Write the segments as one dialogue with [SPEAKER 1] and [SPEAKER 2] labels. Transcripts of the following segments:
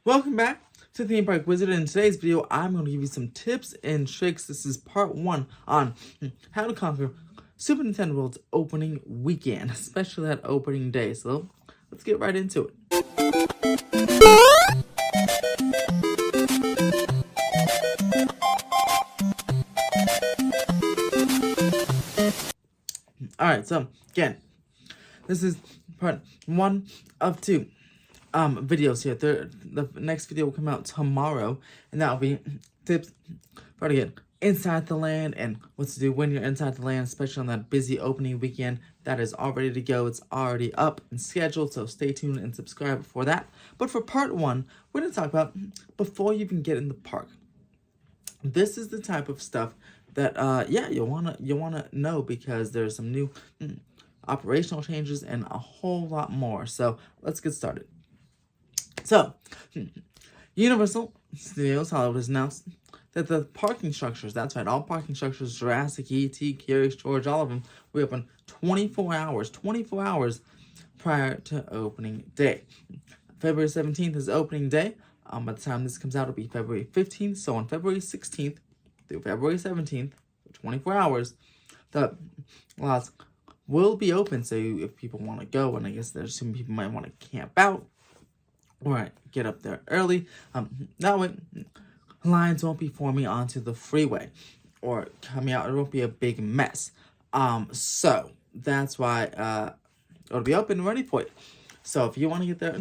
[SPEAKER 1] Welcome back to Theme Park Wizard. In today's video, I'm going to give you some tips and tricks. This is part 1 on how to conquer Super Nintendo World's opening weekend, especially that opening day. So let's get right into it. Alright, so again, this is part 1 of 2 videos here. The next video will come out tomorrow, and that'll be tips for to get inside the land and what to do when you're inside the land, especially on that busy opening weekend. That is all ready to go. It's already up and scheduled, so stay tuned and subscribe for that. But for part 1, we're going to talk about before you even get in the park. This is the type of stuff that you'll wanna know, because there's some new operational changes and a whole lot more. So let's get started. So, Universal Studios Hollywood has announced that the parking structures, that's right, all parking structures, Jurassic, E.T., Curious George, all of them, will open 24 hours prior to opening day. February 17th is opening day. By the time this comes out, it'll be February 15th. So on February 16th through February 17th, 24 hours, the lots will be open. So if people want to go, and I guess there's some people might want to camp out or get up there early, that way lines won't be forming onto the freeway or coming out. It won't be a big mess. So that's why it'll be open and ready for you. So if you want to get there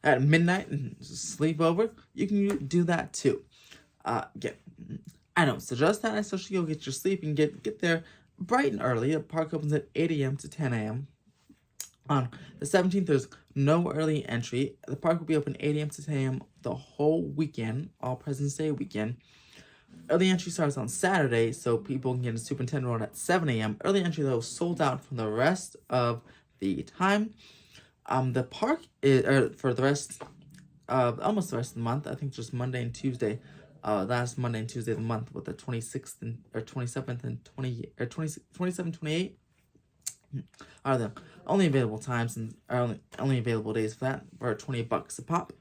[SPEAKER 1] at midnight and sleep over, you can do that too. I don't suggest that. I suggest you go get your sleep and get there bright and early. The park opens at 8 a.m. to 10 a.m. On the 17th, there's no early entry. The park will be open 8 a.m. to 10 a.m. the whole weekend, all President's Day weekend. Early entry starts on Saturday, so people can get to Super Nintendo World at 7 a.m. Early entry, though, sold out for the rest of the time. The park is, for the rest of, almost the rest of the month, I think just Monday and Tuesday, last Monday and Tuesday of the month, with the 26th and, or 27th and 27, 28, are the only available times and are only available days for that, for $20 a pop.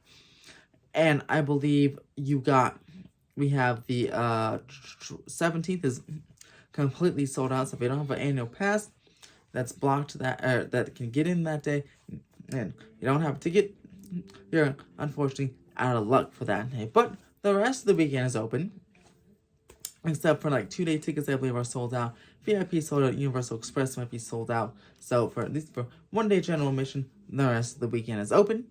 [SPEAKER 1] And I believe we have the 17th is completely sold out, so if you don't have an annual pass that's blocked that can get in that day, and you don't have a ticket, you're unfortunately out of luck for that day. But the rest of the weekend is open, except for like 2-day tickets, I believe, are sold out. VIP sold out. Universal Express might be sold out. So for at least for 1-day general admission, the rest of the weekend is open.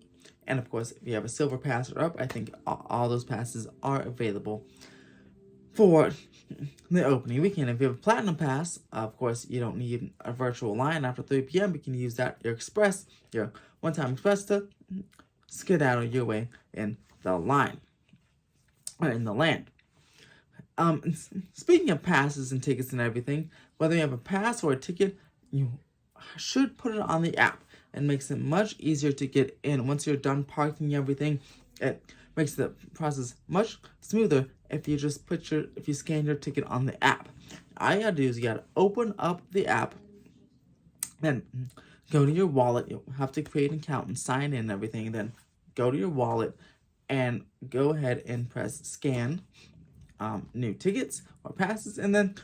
[SPEAKER 1] And of course, if you have a silver pass or up, I think all those passes are available for the opening weekend. If you have a platinum pass, of course, you don't need a virtual line after 3 p.m. You can use your one-time express to skedaddle your way in the line, or in the land. Speaking of passes and tickets and everything, whether you have a pass or a ticket, you should put it on the app. It makes it much easier to get in. Once you're done parking everything, it makes the process much smoother if you just if you scan your ticket on the app. All you gotta do is you gotta open up the app, then go to your wallet. You'll have to create an account and sign in and everything, and then go to your wallet and go ahead and press scan new tickets or passes, and then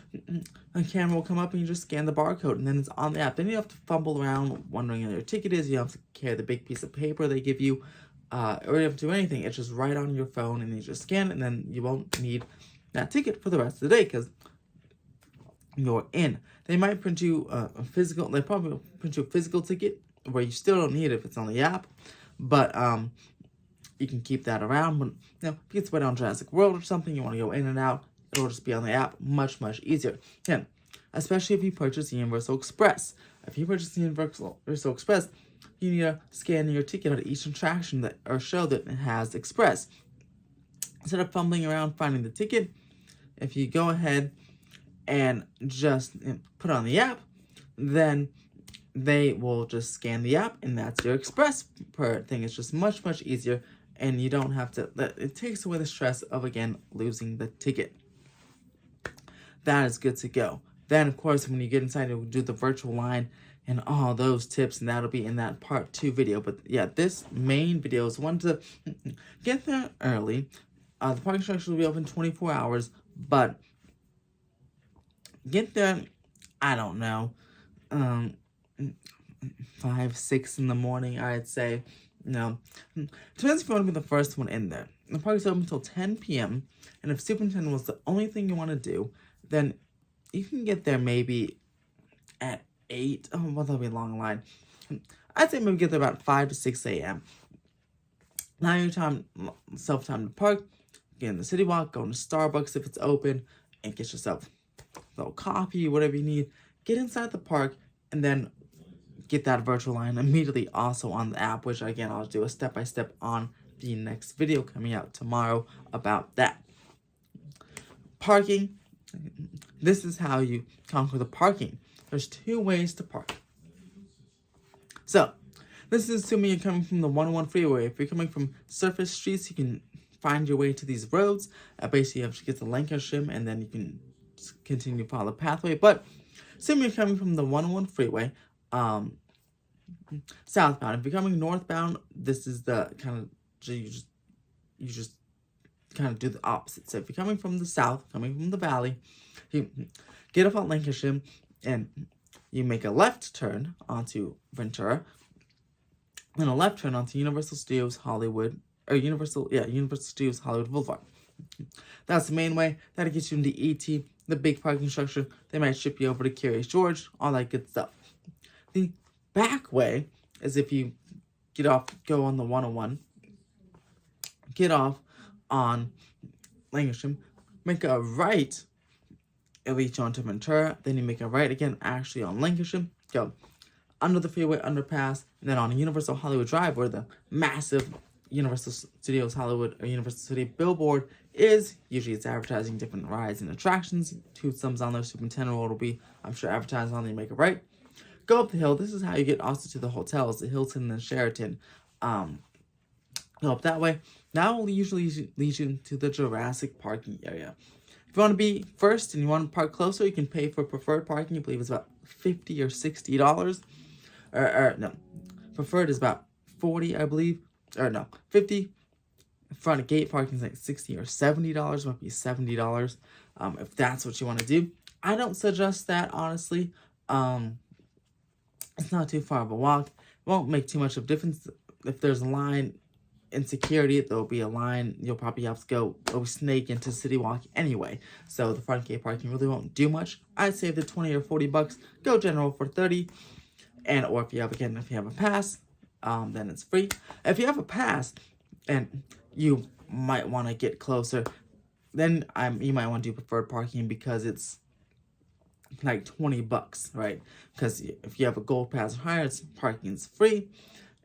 [SPEAKER 1] a camera will come up and you just scan the barcode, and then it's on the app. Then you have to fumble around wondering where your ticket is. You have to carry the big piece of paper they give you, or you don't have to do anything. It's just right on your phone, and you just scan it, and then you won't need that ticket for the rest of the day because you're in. They might print you they probably will print you a physical ticket where you still don't need it if it's on the app, but you can keep that around. But if you get to on Jurassic World or something, you want to go in and out, it'll just be on the app, much easier. Again, especially if you purchase the Universal Express. If you purchase the Universal Express, you need to scan your ticket at each attraction or show that it has Express. Instead of fumbling around finding the ticket, if you go ahead and just put it on the app, then they will just scan the app, and that's your Express thing. It's just much easier, and you don't have to, it takes away the stress of, again, losing the ticket. That is good to go. Then, of course, when you get inside, you'll do the virtual line. and all those tips, and that'll be in that part 2 video. But yeah, this main video is one to get there early. The parking structure will be open 24 hours, but get there, I don't know, 5, 6 in the morning, I'd say. No, depends if you want to be the first one in there. The park is open until 10 p.m. And if superintendent was the only thing you want to do, then you can get there maybe at 8. Oh, well, that'll be a long line. I'd say maybe get there about 5 to 6 a.m. Now your time, self-time to park, get in the city walk, go to Starbucks if it's open, and get yourself a little coffee, whatever you need. Get inside the park, and then get that virtual line immediately also on the app, which again, I'll do a step-by-step on the next video coming out tomorrow about that. Parking. This is how you conquer the parking. There's 2 ways to park. So, this is assuming you're coming from the 101 freeway. If you're coming from surface streets, you can find your way to these roads. Basically, you have to get to Lancashire, and then you can continue to follow the pathway. But, assuming you're coming from the 101 freeway, southbound. If you're coming northbound, this is the kind of, you just kind of do the opposite. So if you're coming from the south, coming from the valley, you get off on Lancashire, and you make a left turn onto Ventura, and a left turn onto Universal Studios Hollywood, or Universal Studios Hollywood Boulevard. That's the main way. That'll get you into ET, the big parking structure. They might ship you over to Curious George, all that good stuff. The back way is if you go on the 101, get off on Lancashire, make a right, it'll lead you onto Ventura, then you make a right again, actually on Lancashire, go under the freeway underpass, and then on Universal Hollywood Drive, where the massive Universal Studios Hollywood or Universal City billboard is. Usually it's advertising different rides and attractions. 2 thumbs on there, Superintendent Road will be, I'm sure, advertised on there. You make a right. Go up the hill. This is how you get also to the hotels, the Hilton and Sheraton. Go up that way. That will usually lead you to the Jurassic parking area. If you want to be first and you want to park closer, you can pay for preferred parking. I believe it's about $50 or $60. No, preferred is about $40, I believe. Or no, $50. Front gate parking is like $60 or $70. Might be $70. If that's what you want to do. I don't suggest that, honestly. It's not too far of a walk. It won't make too much of a difference. If there's a line in security, there'll be a line. You'll probably have to go snake into City Walk anyway. So the front gate parking really won't do much. I'd say the $20 or $40. Go general for $30. Or if you have a pass, then it's free. If you have a pass and you might want to get closer, then you might want to do preferred parking because it's like $20, right? Because if you have a gold pass or higher, parking's free,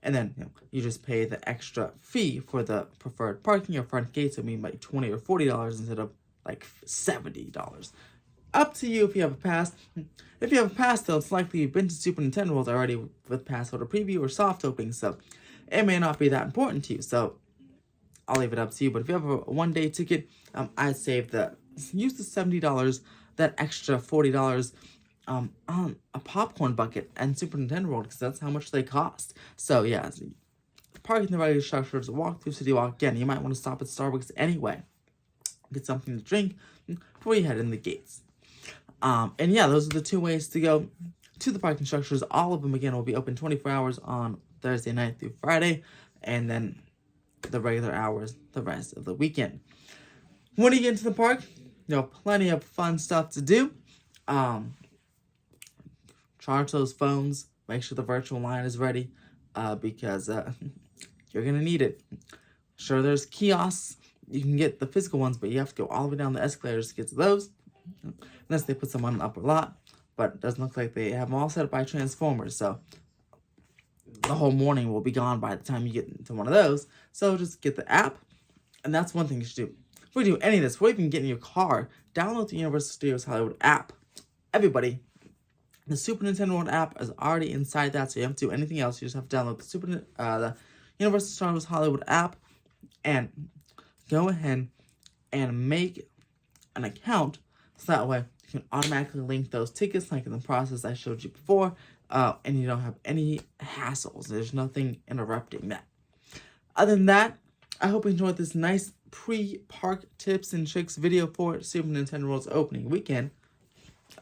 [SPEAKER 1] and then you just pay the extra fee for the preferred parking or front gate. So I mean like $20 or $40 instead of like $70. Up to you if you have a pass. If you have a pass, though, it's likely you've been to Superintendent World already with pass holder preview or soft opening, so it may not be that important to you. So I'll leave it up to you. But if you have a one-day ticket, I'd save use the $70, that extra $40 on a popcorn bucket and Superintendent World, because that's how much they cost. So yeah, parking the regular structures, walk through City Walk. Again, you might want to stop at Starbucks anyway, get something to drink before you head in the gates. And yeah, those are the 2 ways to go to the parking structures. All of them, again, will be open 24 hours on Thursday night through Friday, and then the regular hours the rest of the weekend. When you get into the park, there are plenty of fun stuff to do. Charge those phones. Make sure the virtual line is ready, because you're going to need it. Sure, there's kiosks. You can get the physical ones, but you have to go all the way down the escalators to get to those. Unless they put some on the upper lot. But it doesn't look like they have them all set up by Transformers. So the whole morning will be gone by the time you get into one of those. So just get the app. And that's one thing you should do. Before you do any of this, before you even get in your car, download the Universal Studios Hollywood app. Everybody. The Super Nintendo World app is already inside that, so you don't have to do anything else. You just have to download the Universal Studios Hollywood app and go ahead and make an account, so that way you can automatically link those tickets, like in the process I showed you before. and you don't have any hassles. There's nothing interrupting that. Other than that, I hope you enjoyed this nice pre-park tips and tricks video for Super Nintendo World's opening weekend.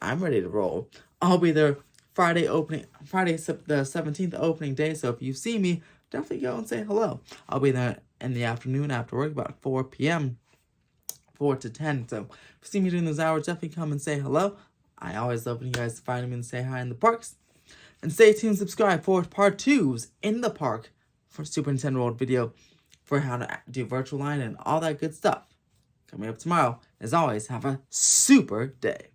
[SPEAKER 1] I'm ready to roll. I'll be there Friday the 17th opening day, so if you see me, definitely go and say hello. I'll be there in the afternoon after work, about 4 p.m., 4 to 10, so if you see me during those hours, definitely come and say hello. I always love when you guys find me and say hi in the parks. And stay tuned, subscribe for part 2s in the park for Super Nintendo World video for how to do virtual line and all that good stuff. Coming up tomorrow. As always, have a super day.